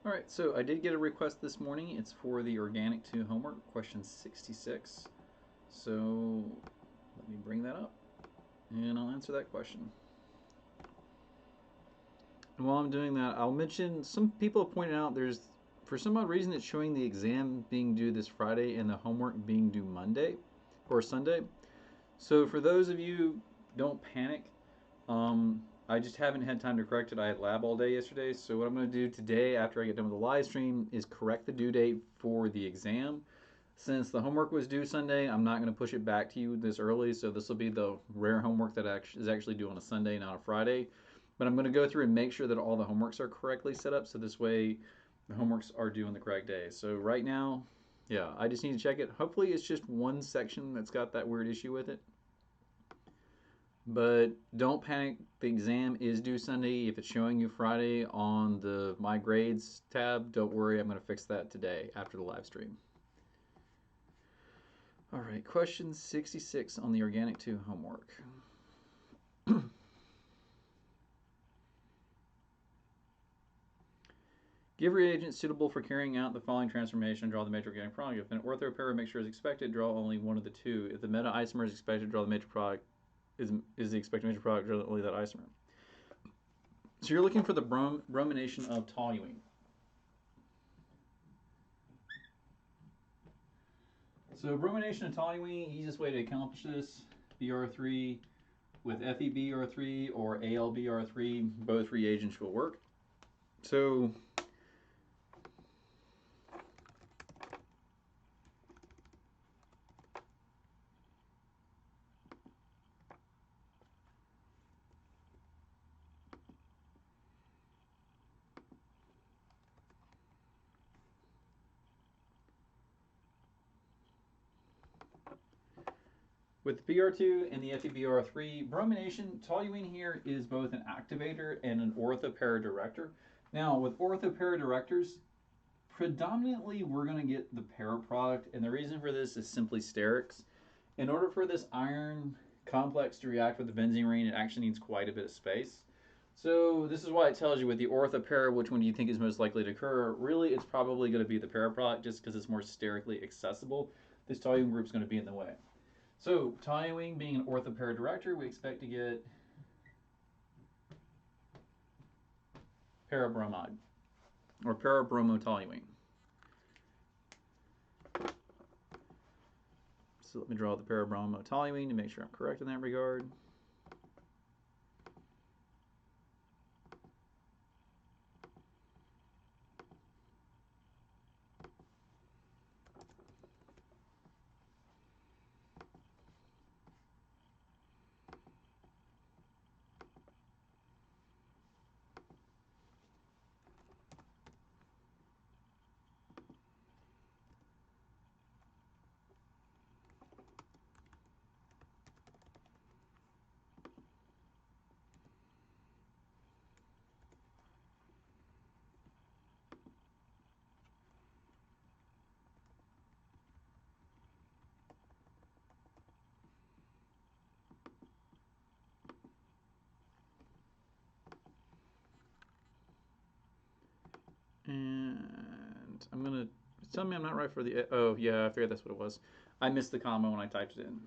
All right, so I did get a request this morning. It's for the Organic 2 homework, question 66. So let me bring that up and I'll answer that question. And while I'm doing that, I'll mention some people have pointed out for some odd reason, it's showing the exam being due this Friday and the homework being due Monday or Sunday. So for those of you, don't panic. I just haven't had time to correct it. I had lab all day yesterday, so what I'm going to do today after I get done with the live stream is correct the due date for the exam. Since the homework was due Sunday, I'm not going to push it back to you this early, so this will be the rare homework that is actually due on a Sunday, not a Friday. But I'm going to go through and make sure that all the homeworks are correctly set up, so this way the homeworks are due on the correct day. So right now, yeah, I just need to check it. Hopefully it's just one section that's got that weird issue with it. But don't panic. The exam is due Sunday. If it's showing you Friday on the My Grades tab, don't worry. I'm going to fix that today after the live stream. All right, question 66 on the Organic 2 homework. Give reagents suitable for carrying out the following transformation. Draw the major organic product. If an orthopara mixture is expected, draw only one of the two. If the meta isomer is expected, draw the major product. Is the expected major product, draw only that isomer. So you're looking for the bromination of toluene. So bromination of toluene, easiest way to accomplish this, BR3 with FeBr3 or AlBr3, both reagents will work. So with BR2 and the FeBr3, bromination, toluene here is both an activator and an orthopara director. Now, with orthopara directors, predominantly we're going to get the para product, and the reason for this is simply sterics. In order for this iron complex to react with the benzene ring, it actually needs quite a bit of space. So this is why it tells you with the orthopara which one do you think is most likely to occur. Really, it's probably going to be the para product just because it's more sterically accessible. This toluene group is going to be in the way. So toluene being an orthopara director, we expect to get parabromide or parabromotoluene. So let me draw the parabromotoluene to make sure I'm correct in that regard. And I'm going to tell me I'm not right for the, oh yeah, I figured that's what it was. I missed the comma when I typed it in.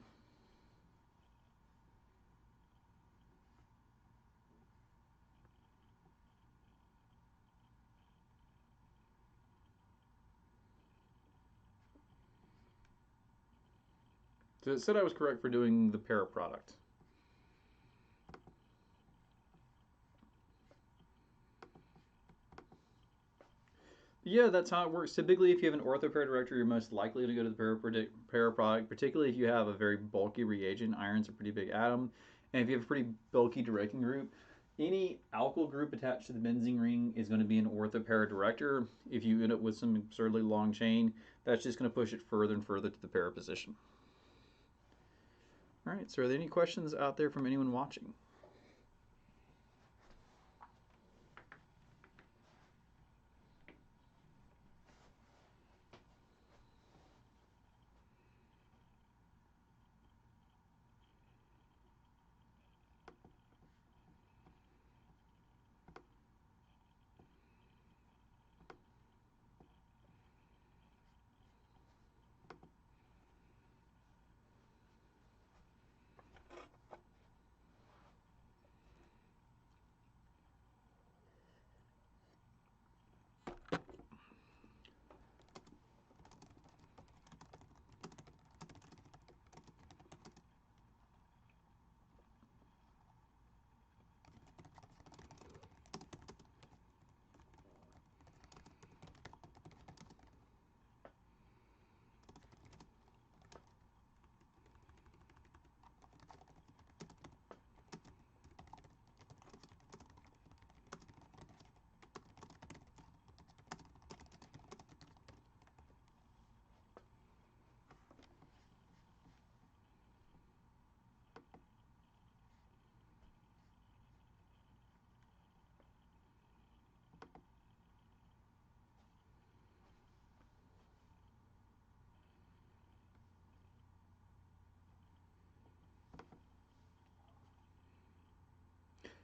So it said I was correct for doing the para product. Yeah, that's how it works. Typically, if you have an orthopara director, you're most likely to go to the para product, particularly if you have a very bulky reagent. Iron's a pretty big atom. And if you have a pretty bulky directing group, any alkyl group attached to the benzene ring is going to be an orthopara director. If you end up with some absurdly long chain, that's just going to push it further and further to the para position. All right, so are there any questions out there from anyone watching?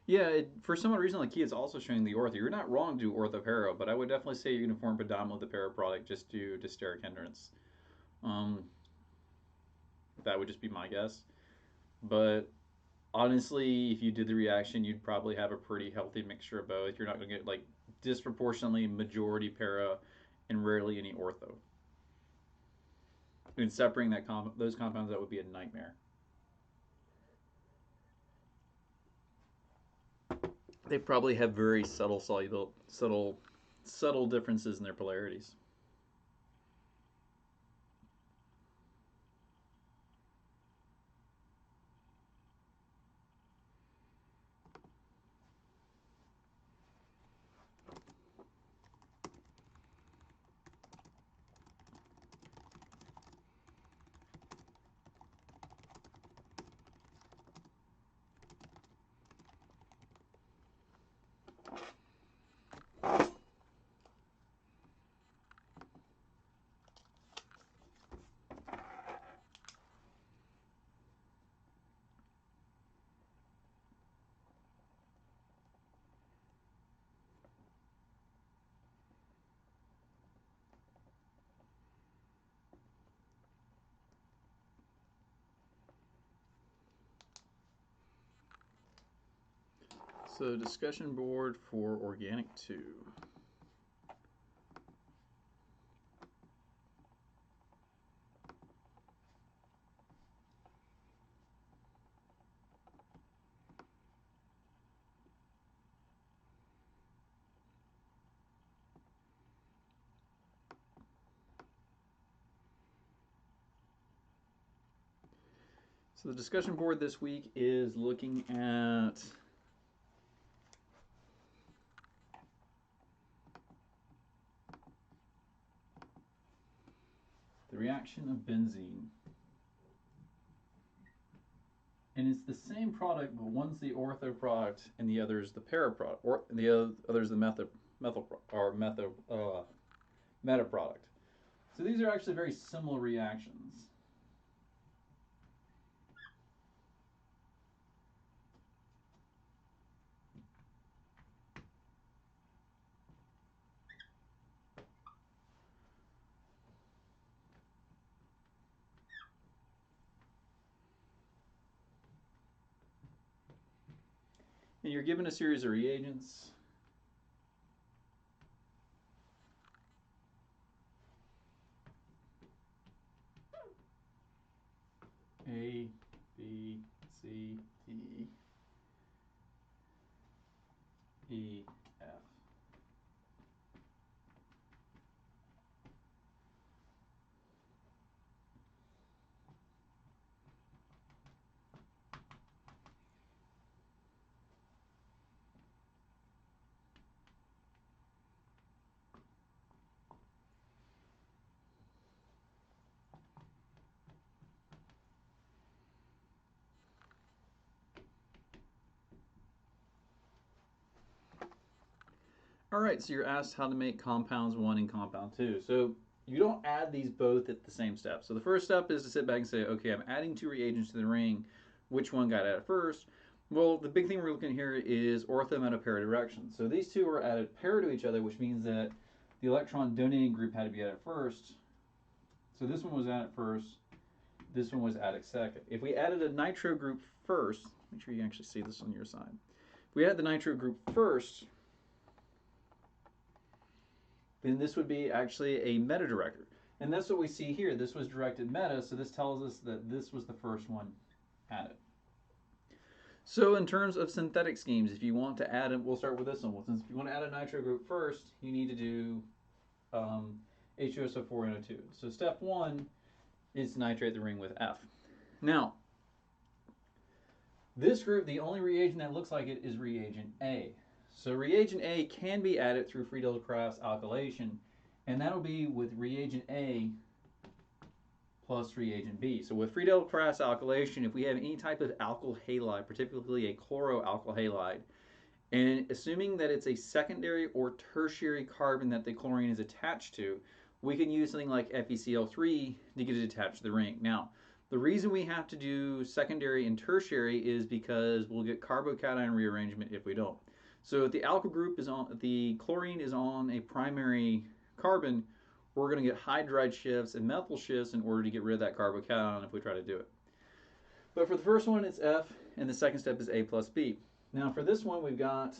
Yeah, for some odd reason, like it's also showing the ortho. You're not wrong to do ortho-para, but I would definitely say you're going to form predominantly the para product just due to steric hindrance. Um, that would just be my guess. But honestly, if you did the reaction, you'd probably have a pretty healthy mixture of both. You're not going to get like disproportionately majority para and rarely any ortho. And separating those compounds that would be a nightmare. They probably have very subtle differences in their polarities. So discussion board for organic 2. So the discussion board this week is looking at the reaction of benzene. And it's the same product, but one's the ortho product and the other is the para product, or the other is the meta product. So these are actually very similar reactions. And you're given a series of reagents. A, B, C, D, E, F. All right, so you're asked how to make compounds 1 and compound 2. So you don't add these both at the same step. So the first step is to sit back and say, okay, I'm adding 2 reagents to the ring. Which one got added first? Well, the big thing we're looking at here is ortho-meta-para direction. So these two are added pair to each other, which means that the electron donating group had to be added first. So this one was added first. This one was added second. If we added a nitro group first, make sure you actually see this on your side. If we add the nitro group first, then this would be actually a meta director. And that's what we see here. This was directed meta, so this tells us that this was the first one added. So in terms of synthetic schemes, if you want to add it, we'll start with this one. Well, since if you want to add a nitro group first, you need to do H2SO4 and O2. So step 1 is to nitrate the ring with F. Now, this group, the only reagent that looks like it is reagent A. So reagent A can be added through Friedel-Crafts alkylation, and that'll be with reagent A plus reagent B. So with Friedel-Crafts alkylation, if we have any type of alkyl halide, particularly a chloroalkyl halide, and assuming that it's a secondary or tertiary carbon that the chlorine is attached to, we can use something like FeCl3 to get it attached to the ring. Now, The reason we have to do secondary and tertiary is because we'll get carbocation rearrangement if we don't. So if the alkyl group is on, the chlorine is on a primary carbon, we're going to get hydride shifts and methyl shifts in order to get rid of that carbocation if we try to do it. But for the first one, it's F, and the second step is A plus B. Now for this one, we've got,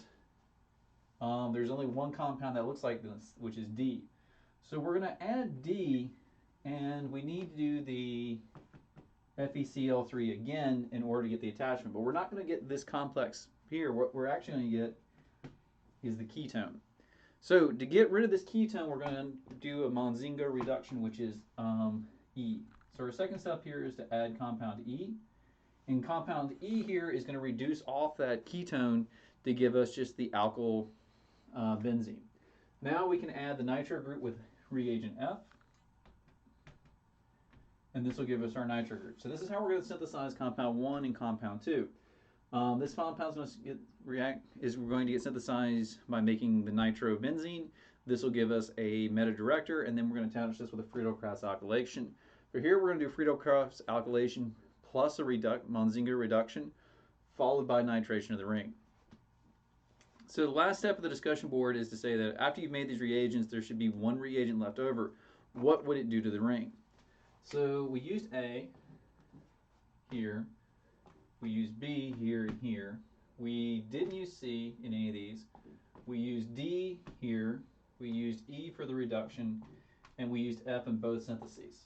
there's only one compound that looks like this, which is D. So we're going to add D, and we need to do the FeCl3 again in order to get the attachment. But we're not going to get this complex here. What we're actually going to get is the ketone. So to get rid of this ketone, we're going to do a Munzinger reduction, which is E. So our second step here is to add compound E. And compound E here is going to reduce off that ketone to give us just the alkyl benzene. Now we can add the nitro group with reagent F. And this will give us our nitro group. So this is how we're going to synthesize compound 1 and compound 2. This compound is going to get synthesized by making the nitrobenzene. This will give us a meta-director, and then we're going to attach this with a Friedel-Crafts alkylation. For here, we're going to do Friedel-Crafts alkylation plus a Munzinger reduction, followed by nitration of the ring. So the last step of the discussion board is to say that after you've made these reagents, there should be one reagent left over. What would it do to the ring? So we used A here. We used B here and here. We didn't use C in any of these. We used D here. We used E for the reduction. And we used F in both syntheses.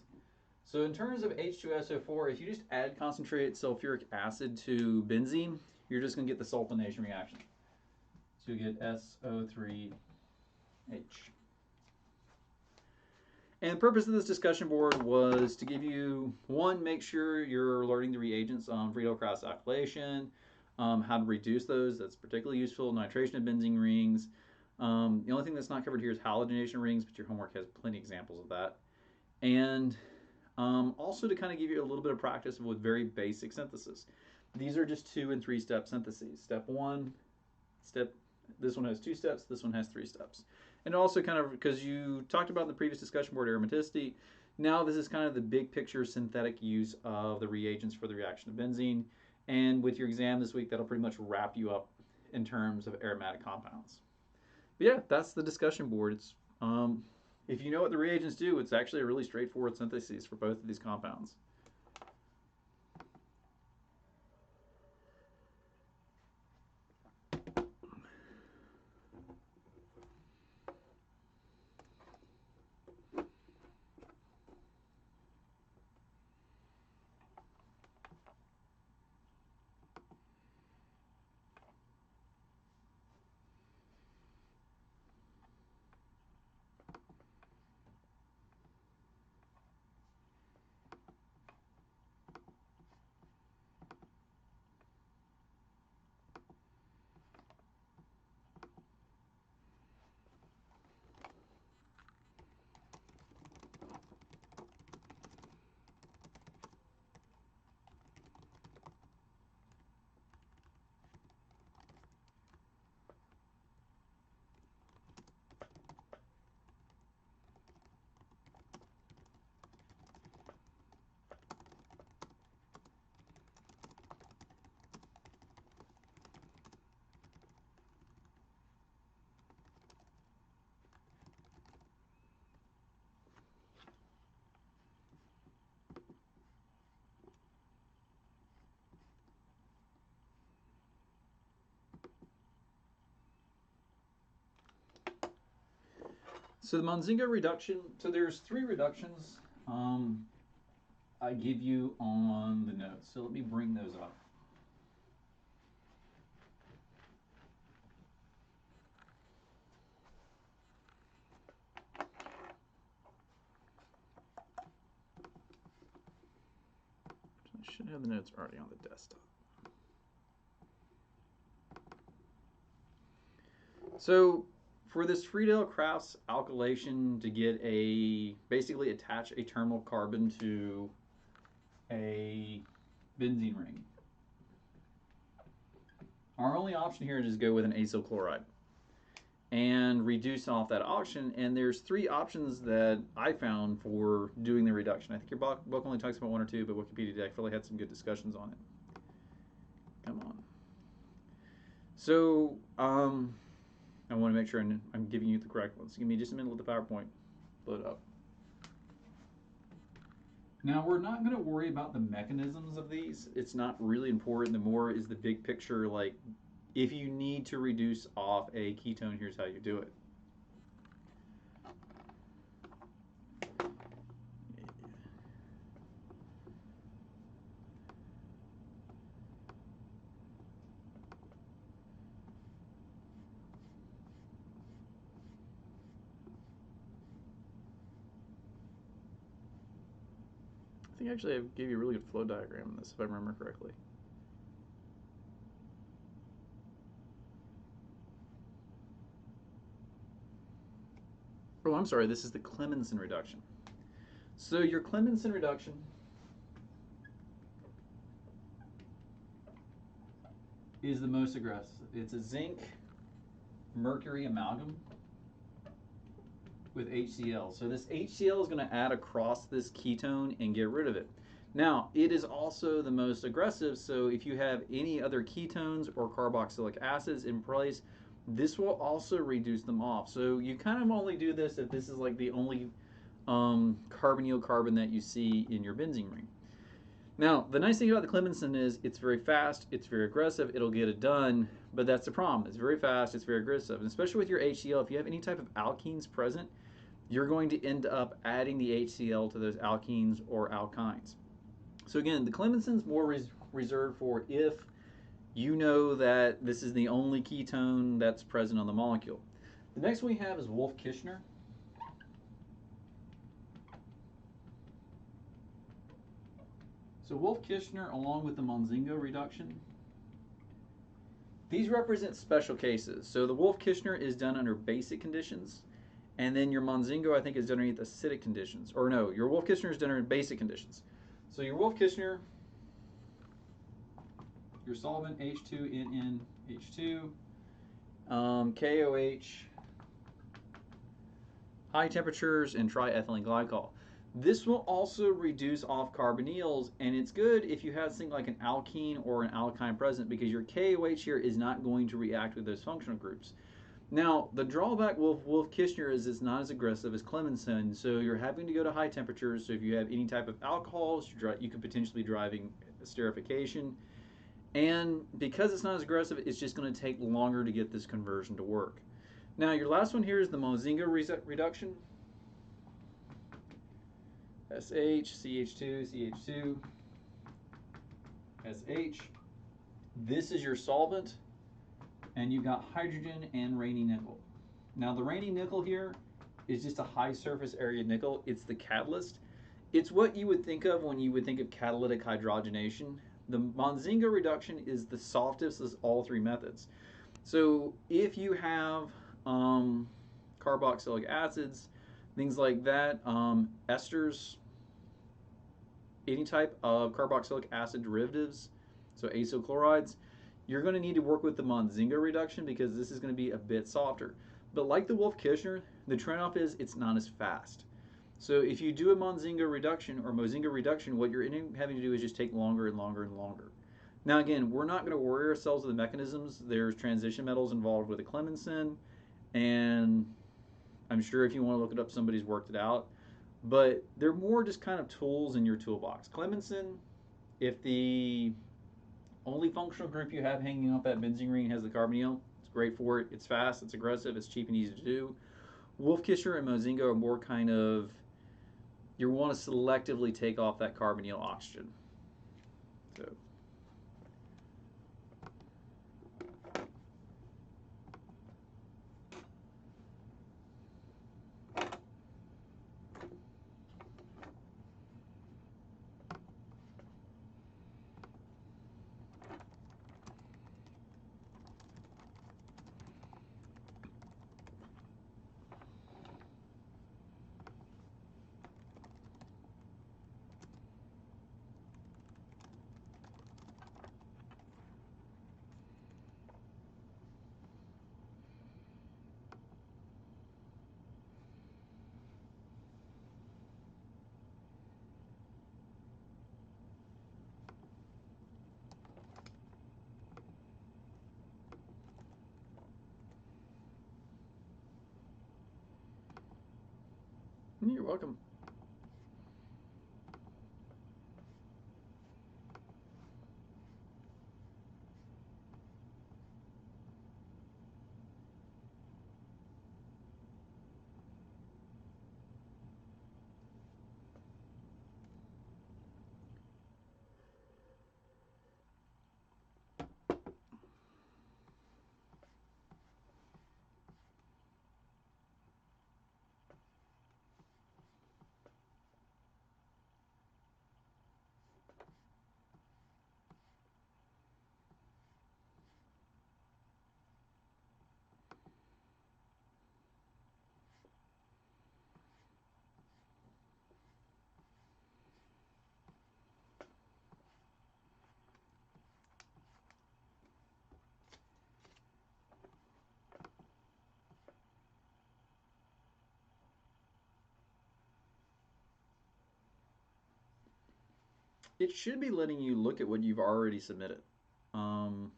So in terms of H2SO4, if you just add concentrated sulfuric acid to benzene, you're just going to get the sulfonation reaction. So you get SO3H. And the purpose of this discussion board was to give you, one, make sure you're learning the reagents on Friedel-Crafts alkylation, how to reduce those. That's particularly useful. Nitration of benzene rings. The only thing that's not covered here is halogenation rings, but your homework has plenty of examples of that. And also to kind of give you a little bit of practice with very basic synthesis. These are just 2 and 3 step syntheses. Step 1, this one has 2 steps, this one has 3 steps. And also kind of, because you talked about in the previous discussion board aromaticity, now this is kind of the big picture synthetic use of the reagents for the reaction of benzene. And with your exam this week, that'll pretty much wrap you up in terms of aromatic compounds. But yeah, that's the discussion board. It's, if you know what the reagents do, it's actually a really straightforward synthesis for both of these compounds. So the Munzinger reduction, so there's 3 reductions I give you on the notes. So let me bring those up. I should have the notes already on the desktop. So for this Friedel-Crafts alkylation to get basically attach a terminal carbon to a benzene ring, our only option here is to go with an acyl chloride. and reduce off that oxygen. And there's three options that I found for doing the reduction. I think your book only talks about one or two, but Wikipedia definitely had some good discussions on it. Come on. So I want to make sure I'm giving you the correct ones. Give me just a minute. Let the PowerPoint load up. Now, we're not going to worry about the mechanisms of these. It's not really important. The more is the big picture, like if you need to reduce off a ketone, here's how you do it. I think actually I gave you a really good flow diagram in this, if I remember correctly. Oh, I'm sorry, this is the Clemmensen reduction. So your Clemmensen reduction is the most aggressive. It's a zinc mercury amalgam with HCl. So this HCl is going to add across this ketone and get rid of it. Now, it is also the most aggressive, so if you have any other ketones or carboxylic acids in place, this will also reduce them off. So you kind of only do this if this is like the only carbonyl carbon that you see in your benzene ring. Now, the nice thing about the Clemmensen is it's very fast, it's very aggressive, it'll get it done, but that's the problem. It's very fast, it's very aggressive. And especially with your HCl, if you have any type of alkenes present, you're going to end up adding the HCl to those alkenes or alkynes. So again, the Clemmensen's more reserved for if you know that this is the only ketone that's present on the molecule. The next one we have is Wolff-Kishner. So Wolff-Kishner, along with the Monzingo reduction, these represent special cases. So the Wolff-Kishner is done under basic conditions, and then your Monzingo, I think, is done underneath acidic conditions. Or no, your Wolff-Kishner is done under basic conditions. So your Wolff-Kishner, your solvent H2NN, H2, KOH, high temperatures, and triethylene glycol. This will also reduce off carbonyls, and it's good if you have something like an alkene or an alkyne present, because your KOH here is not going to react with those functional groups. Now, the drawback with Wolff-Kishner is it's not as aggressive as Clemmensen, so you're having to go to high temperatures. So if you have any type of alcohols, you could potentially be driving esterification. And because it's not as aggressive, it's just going to take longer to get this conversion to work. Now, your last one here is the Monzingo reduction. SH, CH2, CH2, SH. This is your solvent, and you've got hydrogen and Raney nickel. Now, the Raney nickel here is just a high surface area nickel. It's the catalyst. It's what you would think of when you would think of catalytic hydrogenation. The Monzingo reduction is the softest of all three methods. So if you have carboxylic acids, things like that, esters, any type of carboxylic acid derivatives, so acyl chlorides, you're going to need to work with the Monzingo reduction because this is going to be a bit softer. But like the Wolff-Kishner, the trade-off is it's not as fast. So if you do a Monzingo reduction or Mozingo reduction, what you're having to do is just take longer and longer and longer. Now again, we're not going to worry ourselves with the mechanisms. There's transition metals involved with the Clemmensen, and I'm sure if you want to look it up, somebody's worked it out. But they're more just kind of tools in your toolbox. Clemmensen, if the only functional group you have hanging off that benzene ring has the carbonyl, it's great for it. It's fast, it's aggressive, it's cheap and easy to do. Wolff-Kishner and Mozingo are more kind of, you want to selectively take off that carbonyl oxygen. So. You're welcome. It should be letting you look at what you've already submitted. Um,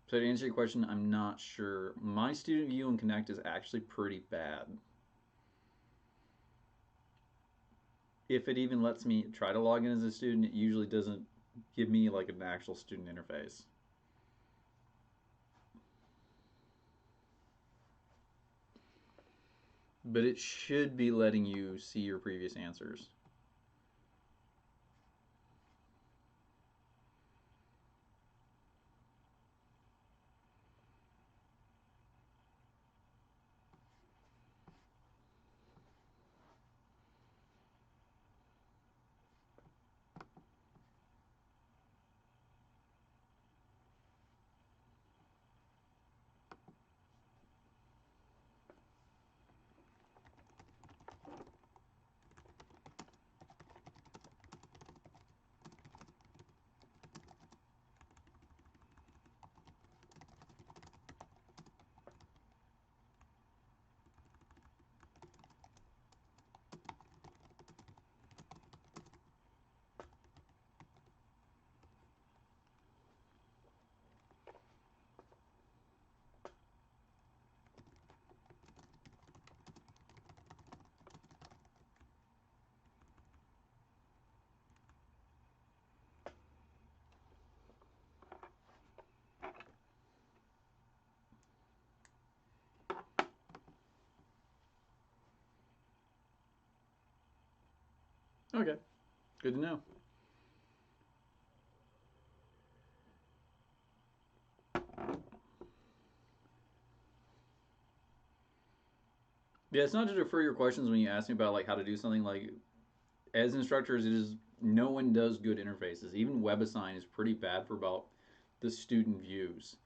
so to answer your question, I'm not sure. My student view in Connect is actually pretty bad. If it even lets me try to log in as a student, it usually doesn't give me like an actual student interface. But it should be letting you see your previous answers. Okay, good to know. Yeah, it's not to defer your questions when you ask me about like how to do something. Like as instructors, it is no one does good interfaces. Even WebAssign is pretty bad for about the student views.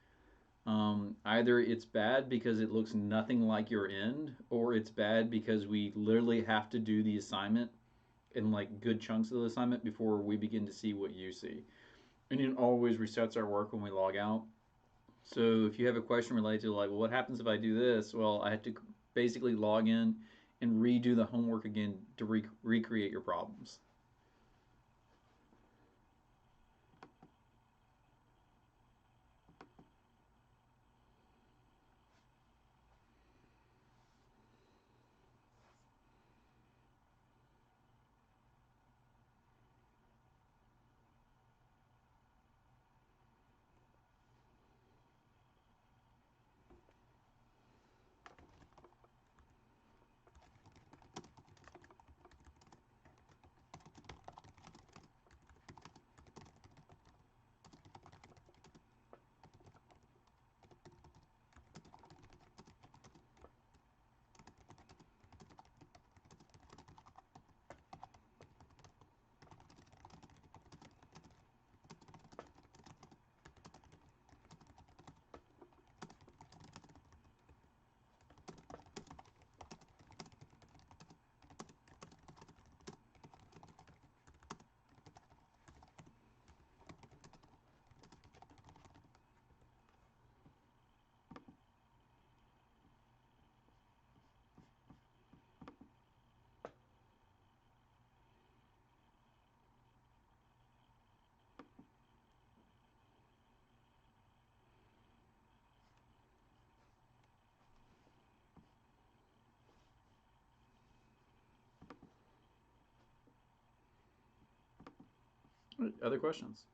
Either it's bad because it looks nothing like your end, or it's bad because we literally have to do the assignment in like good chunks of the assignment before we begin to see what you see. And it always resets our work when we log out. So if you have a question related to like, well, what happens if I do this? Well, I have to basically log in and redo the homework again to recreate your problems. Other questions?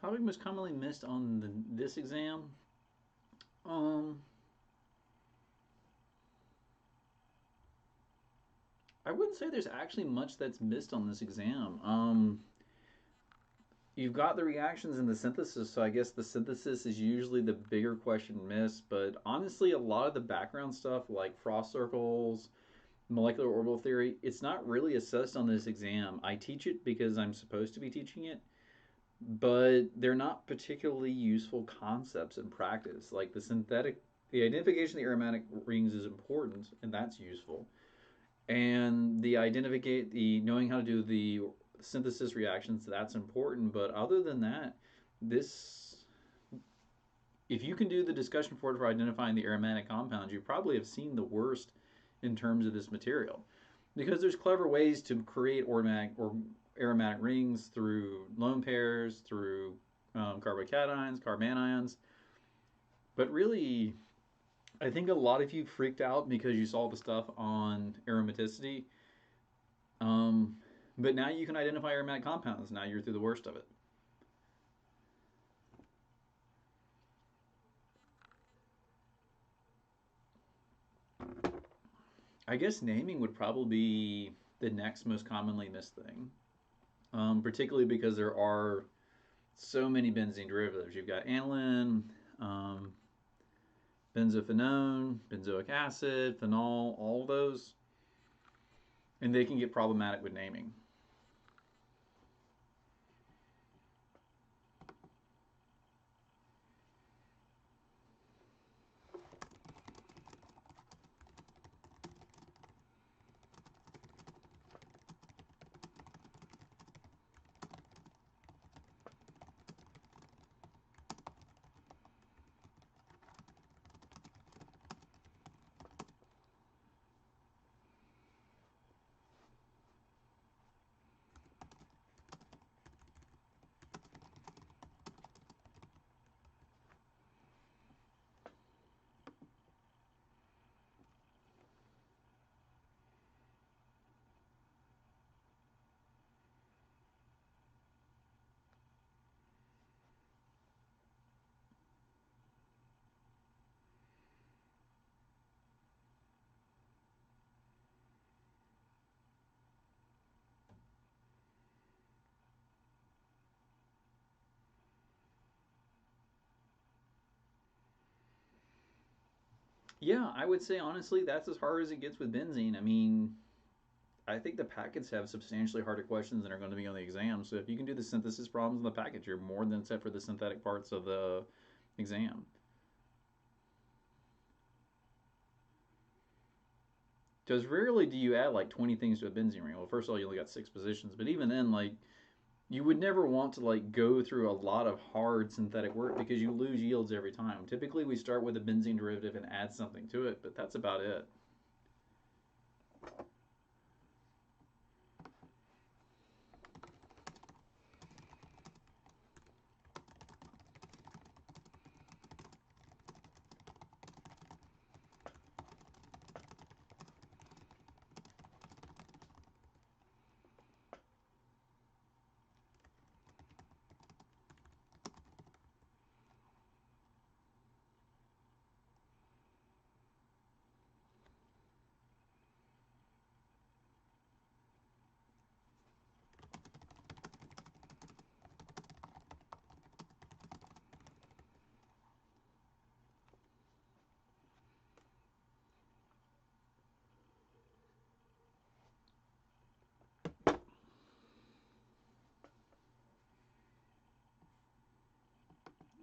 Topic most commonly missed on this exam. Um, I wouldn't say there's actually much that's missed on this exam. You've got the reactions and the synthesis, so I guess the synthesis is usually the bigger question missed. But honestly, a lot of the background stuff like frost circles, molecular orbital theory, it's not really assessed on this exam. I teach it because I'm supposed to be teaching it, but they're not particularly useful concepts in practice. Like the identification of the aromatic rings is important, and that's useful. And the knowing how to do the synthesis reactions, that's important. But other than that, this if you can do the discussion board for identifying the aromatic compounds, you probably have seen the worst in terms of this material. Because there's clever ways to create aromatic rings through lone pairs, through carbocations, carbanions. But really, I think a lot of you freaked out because you saw the stuff on aromaticity. Um, but now you can identify aromatic compounds. Now you're through the worst of it. I guess naming would probably be the next most commonly missed thing, particularly because there are so many benzene derivatives. You've got aniline, um, benzophenone, benzoic acid, phenol, all those, and they can get problematic with naming. Yeah, I would say honestly that's as hard as it gets with benzene. I mean, I think the packets have substantially harder questions than are going to be on the exam. So if you can do the synthesis problems in the packet, you're more than set for the synthetic parts of the exam. Because rarely do you add like 20 things to a benzene ring. Well, first of all, you only got 6 positions, but even then, like you would never want to like go through a lot of hard synthetic work because you lose yields every time. Typically, we start with a benzene derivative and add something to it, but that's about it.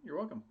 You're welcome.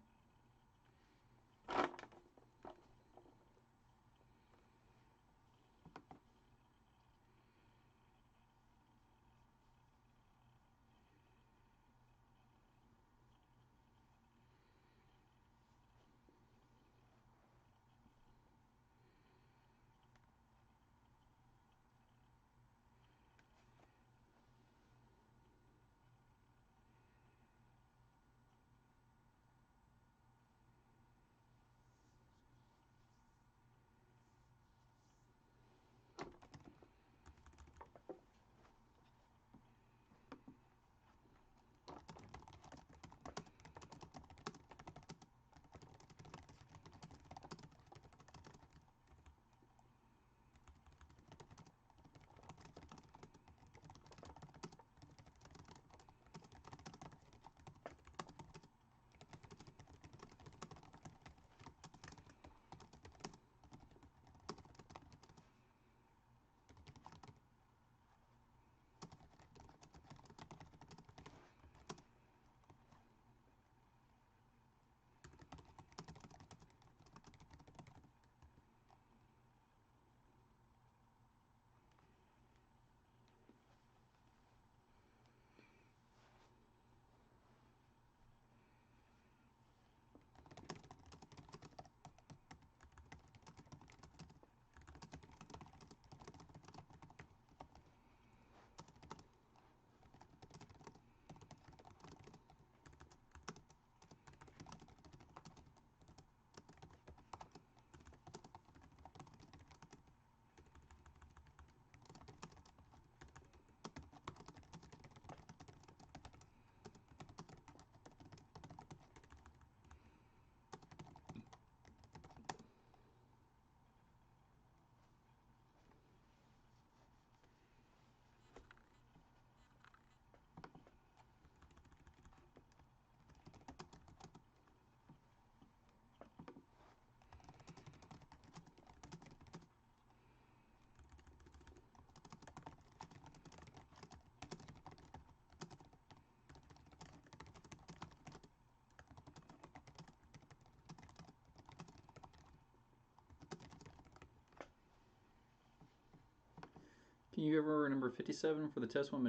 Can you go over number 57 for the test one?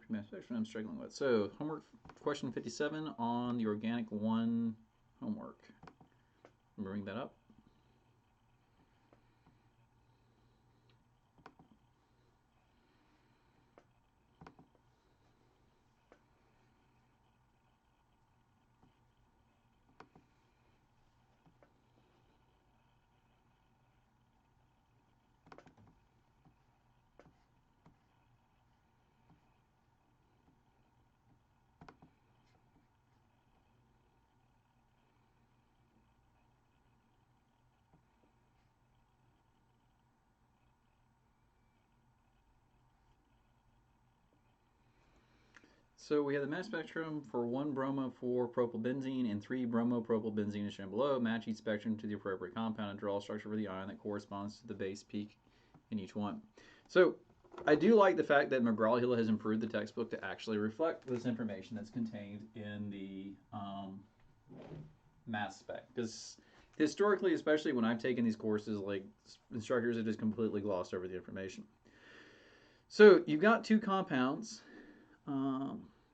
Manufacturing I'm struggling with. So, homework question 57 on the organic 1 homework. Bring that up. So we have the mass spectrum for 1 bromo 4 propylbenzene and 3 bromo propylbenzene as shown below. Match each spectrum to the appropriate compound and draw a structure for the ion that corresponds to the base peak in each one. So I do like the fact that McGraw-Hill has improved the textbook to actually reflect this information that's contained in the mass spec. Because historically, especially when I've taken these courses, like instructors have just completely glossed over the information. So you've got two compounds.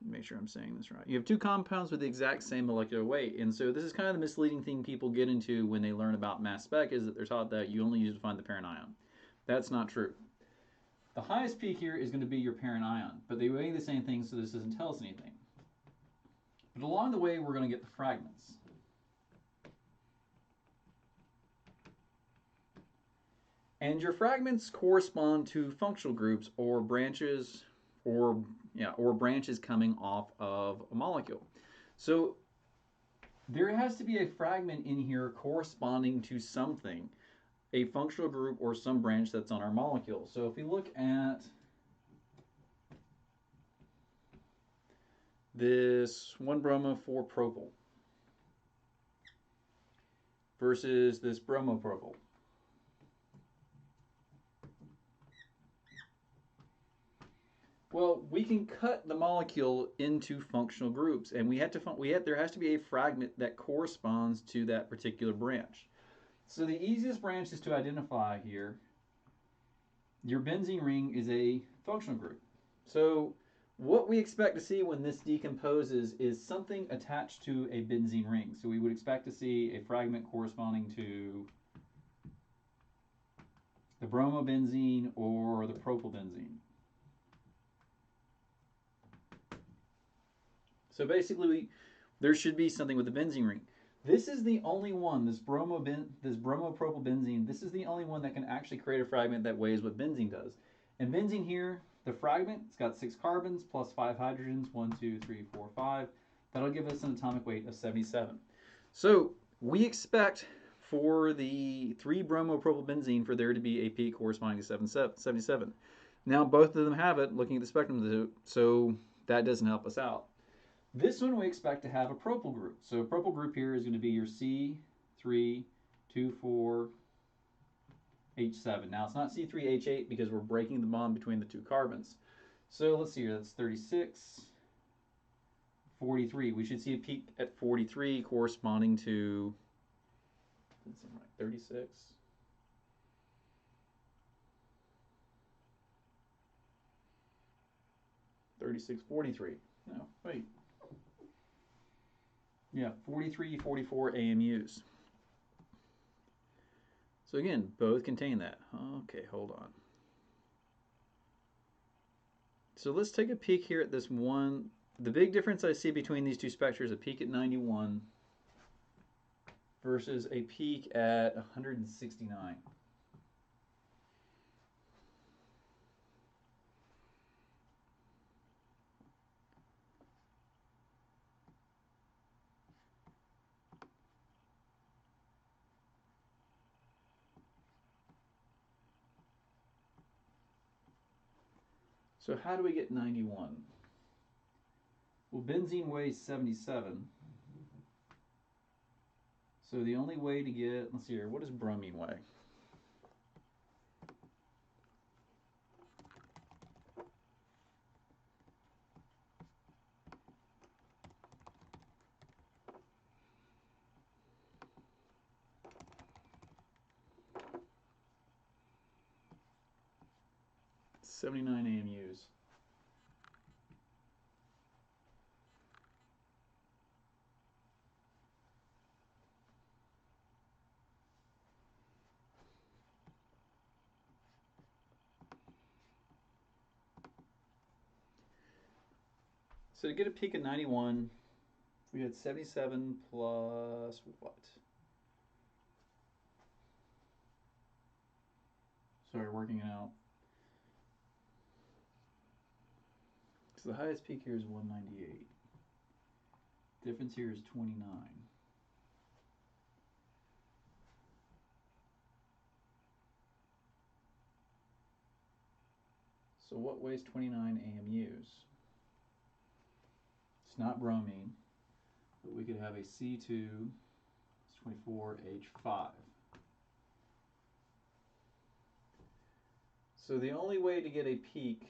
Make sure I'm saying this right. You have two compounds with the exact same molecular weight, and so this is kind of the misleading thing people get into when they learn about mass spec, is that they're taught that you only use to find the parent ion. That's not true. The highest peak here is going to be your parent ion, but they weigh the same thing, so this doesn't tell us anything. But along the way, we're going to get the fragments. And your fragments correspond to functional groups or branches or branches coming off of a molecule. So there has to be a fragment in here corresponding to something, a functional group or some branch that's on our molecule. So if we look at this 1-bromo-4-propyl versus this bromopropyl. Well, we can cut the molecule into functional groups, and there has to be a fragment that corresponds to that particular branch. So the easiest branches to identify here, your benzene ring is a functional group. So what we expect to see when this decomposes is something attached to a benzene ring. So we would expect to see a fragment corresponding to the bromobenzene or the propylbenzene. So basically, there should be something with the benzene ring. This is the only one, this bromopropylbenzene, this is the only one that can actually create a fragment that weighs what benzene does. And benzene here, the fragment, it's got 6 carbons plus 5 hydrogens, 1, 2, 3, 4, 5. That'll give us an atomic weight of 77. So we expect for the 3-bromopropylbenzene for there to be a peak corresponding to 77. Now both of them have it, looking at the spectrum, so that doesn't help us out. This one we expect to have a propyl group. So a propyl group here is going to be your C324H7. Now it's not C3H8 because we're breaking the bond between the two carbons. So let's see here, that's 36, 43. We should see a peak at 43 corresponding to 36. 36, 43. No, wait. Yeah, 43, 44 AMUs. So again, both contain that. Okay, hold on. So let's take a peek here at this one. The big difference I see between these two spectra is a peak at 91 versus a peak at 169. So how do we get 91? Well, benzene weighs 77. So the only way to get, let's see here, what does bromine weigh? It's 79 AMUs. So to get a peak of 91, we had 77 plus what? Sorry, working it out. So the highest peak here is 198. Difference here is 29. So what weighs 29 AMUs? It's not bromine, but we could have a C2H24H5. So the only way to get a peak,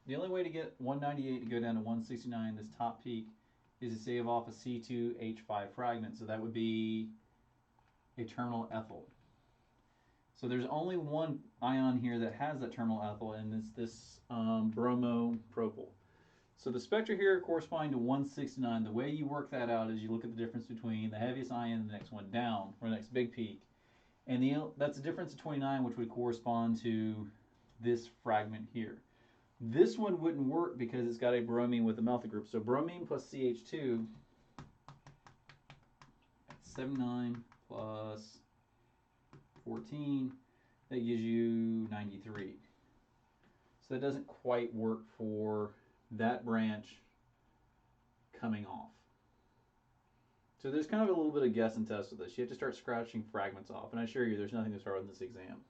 the only way to get 198 to go down to 169, this top peak, is to save off a C2H5 fragment. So that would be a terminal ethyl. So there's only one ion here that has that terminal ethyl, and it's this bromopropyl. So the spectra here corresponding to 169, the way you work that out is you look at the difference between the heaviest ion and the next one down, or the next big peak. And that's a difference of 29, which would correspond to this fragment here. This one wouldn't work because it's got a bromine with a methyl group. So bromine plus CH2, 79 plus 14, that gives you 93. So that doesn't quite work for that branch coming off. So there's kind of a little bit of guess and test with this. You have to start scratching fragments off, and I assure you there's nothing that's hard in this exam.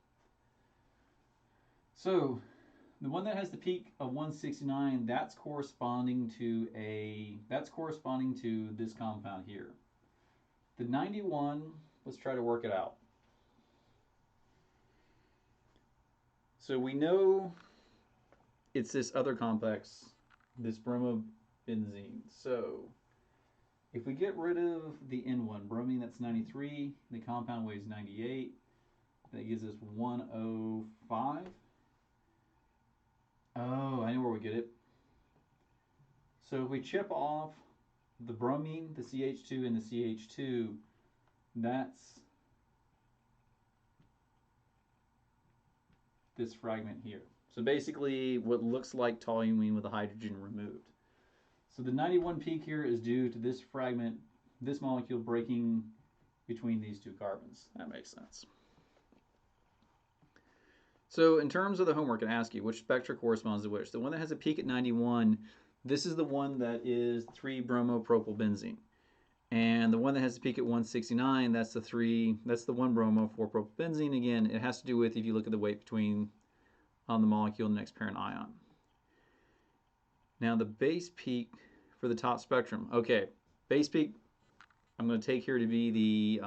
So the one that has the peak of 169, that's corresponding to this compound here. The 91, let's try to work it out. So we know it's this other complex, this bromobenzene. So if we get rid of the N1, bromine, that's 93, the compound weighs 98, that gives us 105. Oh, I know where we get it. So if we chip off the bromine, the CH2, and the CH2, that's this fragment here. So basically what looks like toluene with the hydrogen removed. So the 91 peak here is due to this fragment, this molecule breaking between these two carbons. That makes sense. So in terms of the homework, I ask you which spectra corresponds to which. The one that has a peak at 91, this is the one that is 3-bromopropylbenzene. And the one that has a peak at 169, that's the 1-bromo-4-propylbenzene. Again, it has to do with if you look at the weight between the molecule and the next parent ion. Now the base peak for the top spectrum. Okay, base peak I'm going to take here to be the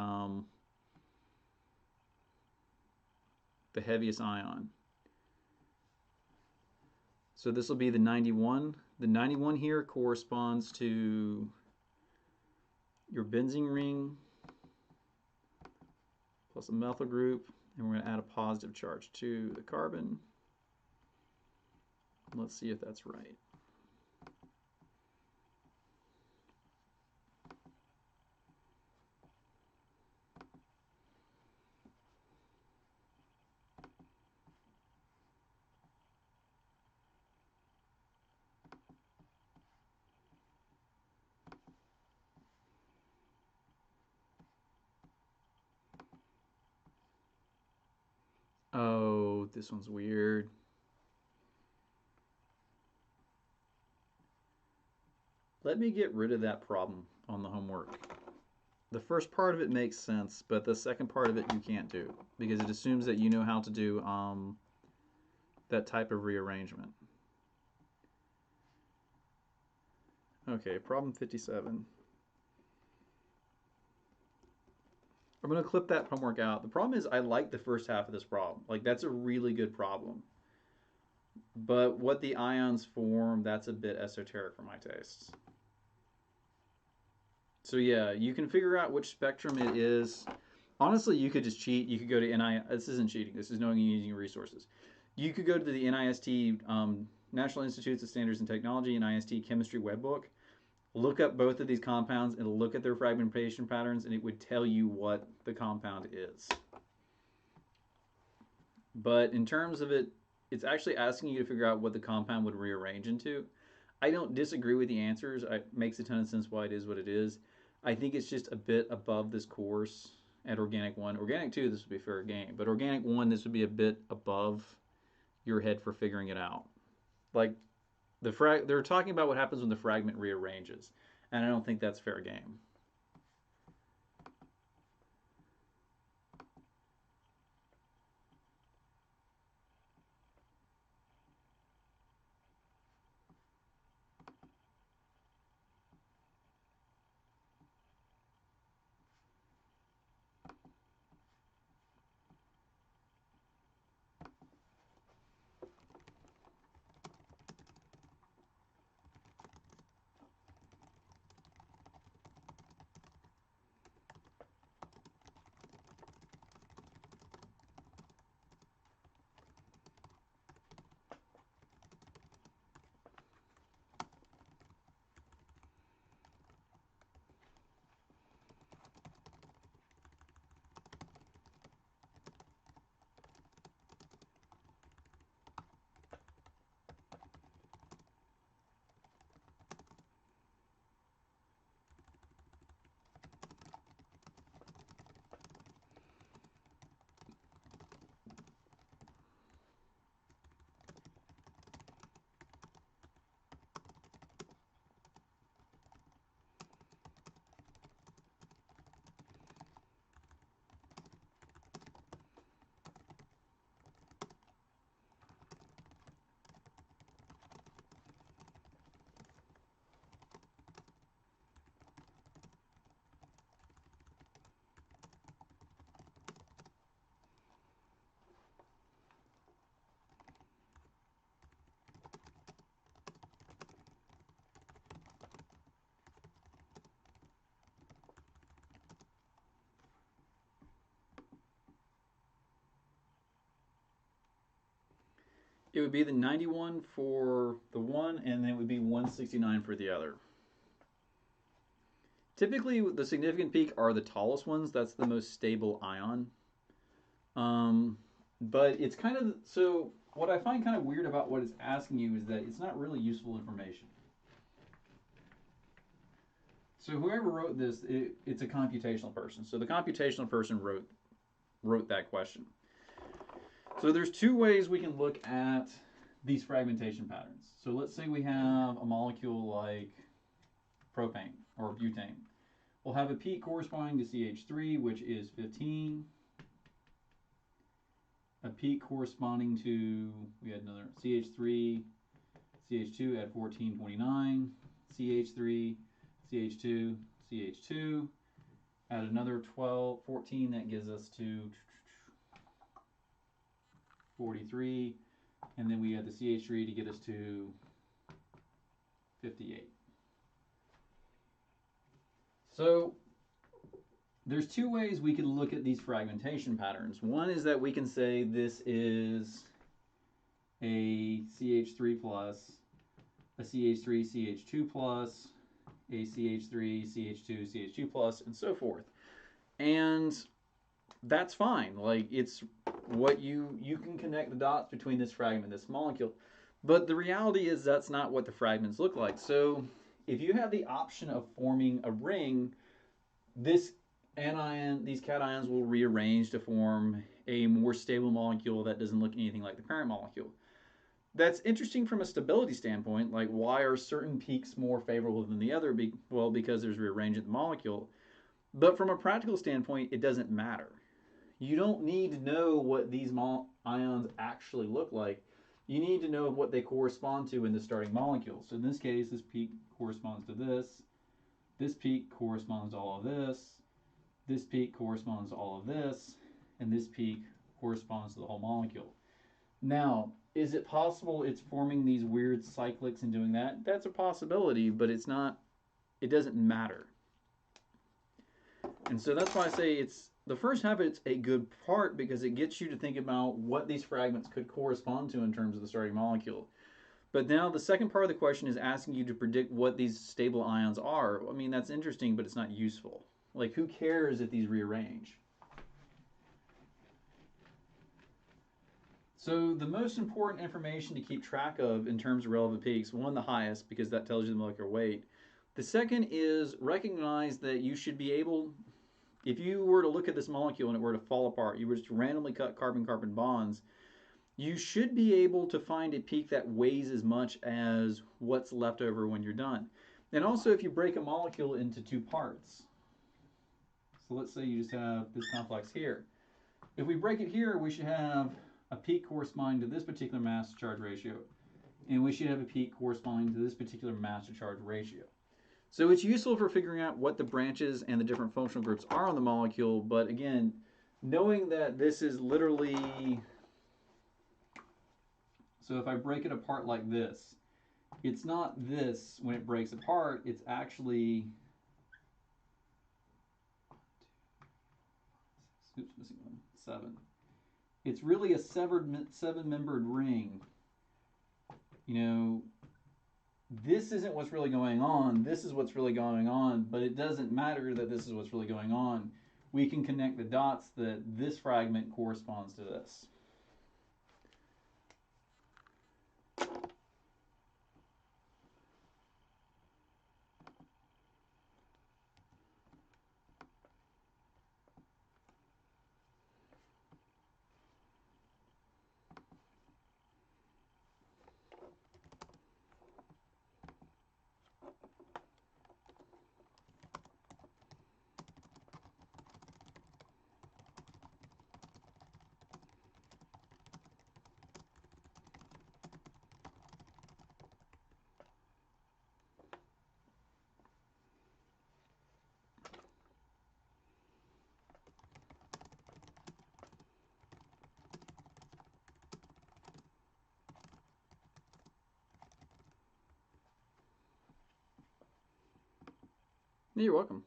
heaviest ion. So this will be the 91. The 91 here corresponds to your benzene ring plus a methyl group, and we're going to add a positive charge to the carbon. Let's see if that's right. Oh, this one's weird. Let me get rid of that problem on the homework. The first part of it makes sense, but the second part of it you can't do because it assumes that you know how to do that type of rearrangement. Okay, problem 57. I'm going to clip that homework out. The problem is I like the first half of this problem. Like, that's a really good problem. But what the ions form, that's a bit esoteric for my tastes. So yeah, you can figure out which spectrum it is. Honestly, you could just cheat. You could go to NIST. This isn't cheating. This is knowing and using your resources. You could go to the NIST, National Institutes of Standards and Technology, NIST Chemistry webbook. Look up both of these compounds and look at their fragmentation patterns, and it would tell you what the compound is. But in terms of it, it's actually asking you to figure out what the compound would rearrange into. I don't disagree with the answers. It makes a ton of sense why it is what it is. I think it's just a bit above this course at Organic 1. Organic 2, this would be fair game. But Organic 1, this would be a bit above your head for figuring it out. Like, they're talking about what happens when the fragment rearranges, and I don't think that's fair game. It would be the 91 for the one, and then it would be 169 for the other. Typically, the significant peak are the tallest ones. That's the most stable ion. But it's kind of so. What I find kind of weird about what it's asking you is that it's not really useful information. So whoever wrote this, it's a computational person. So the computational person wrote that question. So there's two ways we can look at these fragmentation patterns. So let's say we have a molecule like propane or butane. We'll have a peak corresponding to CH3, which is 15. A peak corresponding to, we had another CH3, CH2 at 1429, CH3, CH2, CH2. Add another 14, that gives us to 43. And then we add the CH3 to get us to 58. So there's two ways we can look at these fragmentation patterns. One is that we can say this is a CH3 plus, a CH3, CH2 plus, a CH3, CH2, CH2 plus, and so forth. And that's fine. Like, it's what you can connect the dots between this fragment and this molecule. But the reality is that's not what the fragments look like. So if you have the option of forming a ring, these cations will rearrange to form a more stable molecule that doesn't look anything like the parent molecule. That's interesting from a stability standpoint. Like, why are certain peaks more favorable than the other? Well, because there's rearrangement of the molecule. But from a practical standpoint, it doesn't matter. You don't need to know what these ions actually look like. You need to know what they correspond to in the starting molecule. So in this case, this peak corresponds to this. This peak corresponds to all of this. This peak corresponds to all of this. And this peak corresponds to the whole molecule. Now, is it possible it's forming these weird cyclics and doing that? That's a possibility, but it doesn't matter. And so that's why I say the first habit's a good part, because it gets you to think about what these fragments could correspond to in terms of the starting molecule. But now the second part of the question is asking you to predict what these stable ions are. I mean, that's interesting, but it's not useful. Like, who cares if these rearrange? So the most important information to keep track of in terms of relevant peaks, one, the highest, because that tells you the molecular weight. The second is recognize that you should be able, if you were to look at this molecule and it were to fall apart, you were just to randomly cut carbon-carbon bonds, you should be able to find a peak that weighs as much as what's left over when you're done. And also, if you break a molecule into two parts, so let's say you just have this complex here. If we break it here, we should have a peak corresponding to this particular mass to charge ratio, and we should have a peak corresponding to this particular mass to charge ratio. So it's useful for figuring out what the branches and the different functional groups are on the molecule, but again, knowing that this is literally, so if I break it apart like this, it's not this when it breaks apart, it's actually, oops, missing one, 7. It's really a seven-membered ring. You know, this isn't what's really going on. This is what's really going on, but it doesn't matter that this is what's really going on. We can connect the dots that this fragment corresponds to this. You're welcome.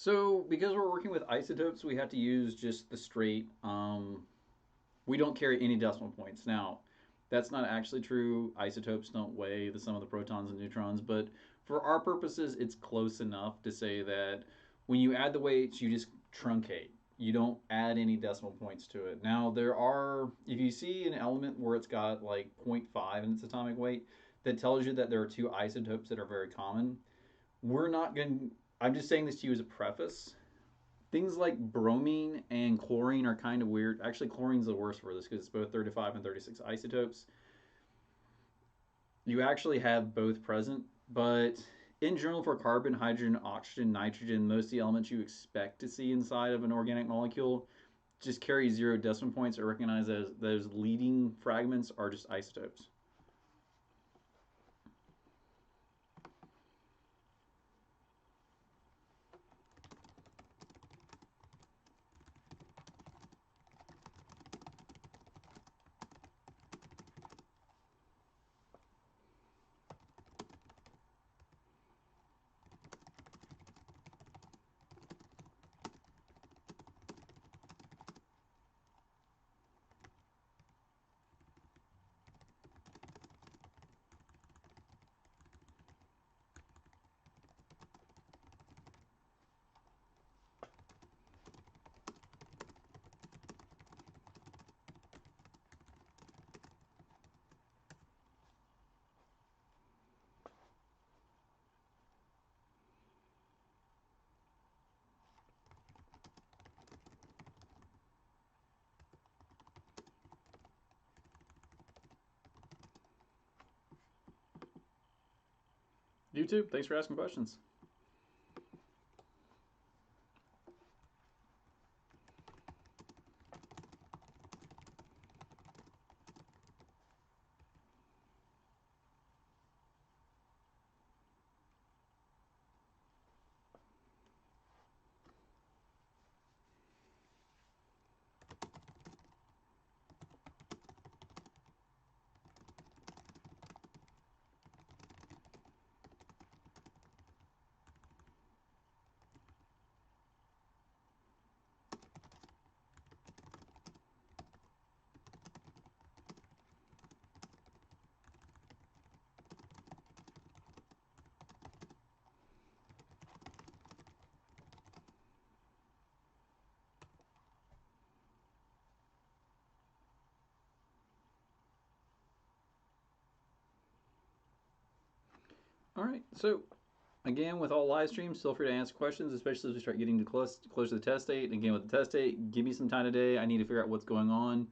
So because we're working with isotopes, we have to use just the straight. We don't carry any decimal points. Now, that's not actually true. Isotopes don't weigh the sum of the protons and neutrons, but for our purposes, it's close enough to say that when you add the weights, you just truncate. You don't add any decimal points to it. Now, there are, if you see an element where it's got like zero point 0.5 in its atomic weight, that tells you that there are two isotopes that are very common. We're not going to, I'm just saying this to you as a preface. Things like bromine and chlorine are kind of weird. Actually, chlorine's the worst for this because it's both 35 and 36 isotopes. You actually have both present, but in general, for carbon, hydrogen, oxygen, nitrogen, most of the elements you expect to see inside of an organic molecule just carry 0 decimal points or recognize as those leading fragments are just isotopes. YouTube, thanks for asking questions. All right, so again, with all live streams, feel free to ask questions, especially as we start getting close to the test date. And again, with the test date, give me some time today. I need to figure out what's going on.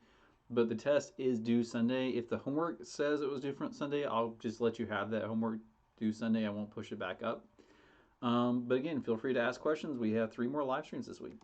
But the test is due Sunday. If the homework says it was due Sunday, I'll just let you have that homework due Sunday. I won't push it back up. But again, feel free to ask questions. We have 3 more live streams this week.